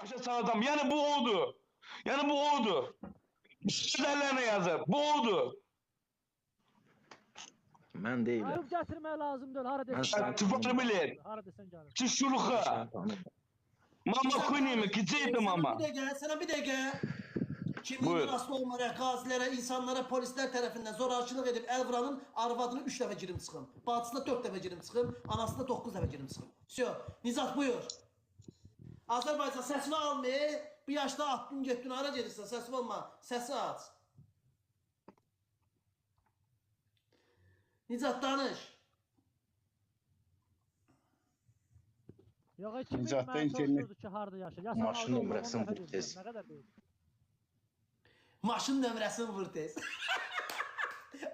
Başa sağlam. Yani bu oldu. Yani bu oldu. Sözlerine yazar. Bu oldu. Mən deyiləm. Ayıb gətirmək lazım deyil. Hara Mən desən. sən Tıfanı bilir. Hara desən gəlir. Siz şuluka. Sən tanımam. Mama kuyunu gidecektim ama. Sana bir dakika. Buyur. Kimliğin rastlı olmayan gazilere, insanlara, polisler tarafından zorakılık edip el vuranın arvadını 3 defa girim çıkım. Bacısına 4 defa girim çıkım. Anasına 9 defa girim çıkım. Всё. Nizat buyur. Azərbaycan səsini almaya, bir yaşda attın getdin, hara gedirsən, səsini olma, səsi aç. Nizat danış. Yox, kimi Nizatda mən internet- soruşurdu ki, harda yaşayır. Maşın nömrəsini vur tez. Nə qədər deyil. Maşın nömrəsini vur tez.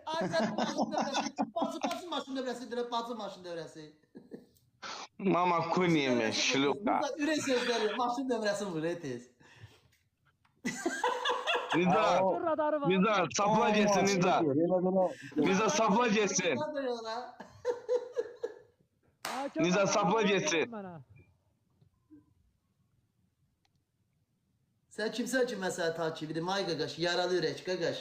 Ay sen maşın nömrəsi. Bacı maşın nömrəsidir, bacı maşın nömrəsi. Mama kuyunu şuluka. Burada ürək sözləri, maşın nömrəsini vur tez. Nizat. Bir radarı var. Nizat sapla geçsin Nizat. Nizat sapla geçsin. Nizat sapla geçsin. Mənə. Sen kimsən ki məsələ takibidir? May qaqaş, yaralı ürək qaqaş.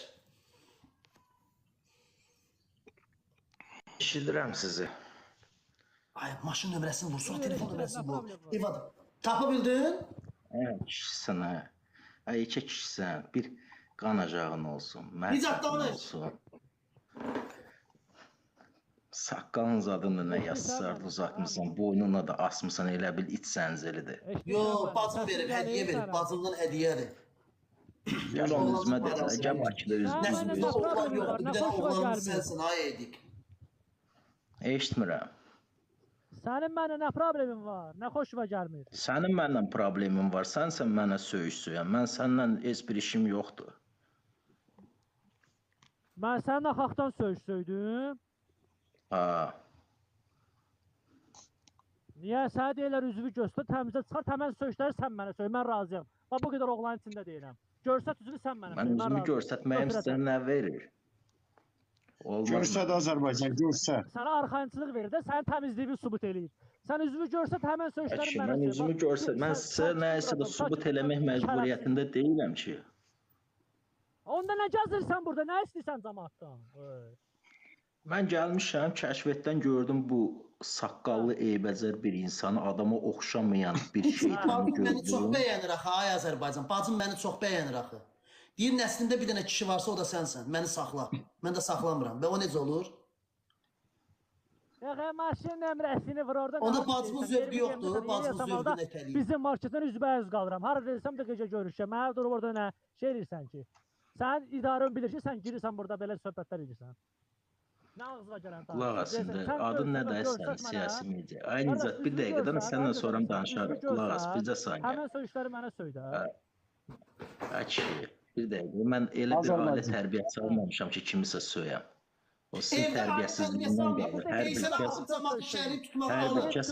Eşidirəm sizi. Ay maşın nömrəsini vur, sonra telefon nömrəsini vur. problem var. Evadım. Tapı bildin? Kişisən hə. Ay iki kişisən. Bir qanacağın olsun. Nizat Mərkəzin danış. olsun. Saqqalın adını nə yazsar uzatmısan, boynuna da asmısan, elə bil iç səncəlidir. Yo, bacım verib, hediyə verib, bacımdan hediyədir. Yalan üzmə də, gəl Bakıda üzmə. Nəslimizdə oğlan yoxdur, bir dənə oğlanımız sənsin, ay edik. Eşitmirəm. Sənin mənə nə problemin var? Nə xoşuma gəlmir? Sənin mənlə problemin var, sənsən mənə söyüş-söyən. Mən səndən heç bir işim yoxdur. Mən sənin axaqdan söydüm. Ha. Niyə sənə deyirlər üzvü göstər, təmizə çıxar, təmən söydləri sən mənə söy, mən razıyam. Bax bu qədər oğlanın içində deyirəm. Görsət üzvü sən mənə söy, Mən üzümü göstərməyim sizə nə verir? Olmaz. Görsət Azərbaycan, görsət. Sənə arxayınçılıq verir də, sənin təmizliyini sübut eləyir. Sən üzvü görsət, həmən söydləri mənə Mən söy. üzümü görsət, mən sizə nəyisə də sübut eləmək məcburiyyətində deyiləm ki. Onda nə gəzirsən burada, nə istəyirsən cəmaatdan? Mən gəlmişəm, kəşfətdən gördüm bu saqqallı eybəcər bir insanı, adama oxşamayan bir şeytanı Bacım məni çox gördüm. bəyənir axı, ay Azərbaycan. Bacım məni çox bəyənir axı. Deyir nəslində bir dənə kişi varsa o da sənsən, məni saxla. Mən də saxlamıram və o necə olur? Yox, maşın nömrəsini vur orada. Onda bacımın zövqü yoxdur, bacımın zövqünü etəliyim. Bizim marketdən üzbəyiz qalıram. Hara desəm də gecə görüşəcəm. Mənə durub orada nə şey edirsən ki? Sən idarən bilir ki, sən girirsən burada belə söhbətlər edirsən. Nə ağzına gələn danış. Qulaq asın, adın nədir sənin siyasi media? Ay Nicat, bir dəqiqədən səndən sonra danışarıq. Qulaq as, bircə saniyə. Həmən söyüşləri mənə söy də. Əki, bir dəqiqə. Mən elə bir ailə tərbiyəsi almamışam ki, kimisə söyəm. O sizin tərbiyəsizliyindən gəlir. Hər bir kəs şəhəri tutmaq hər bir lazım. kəs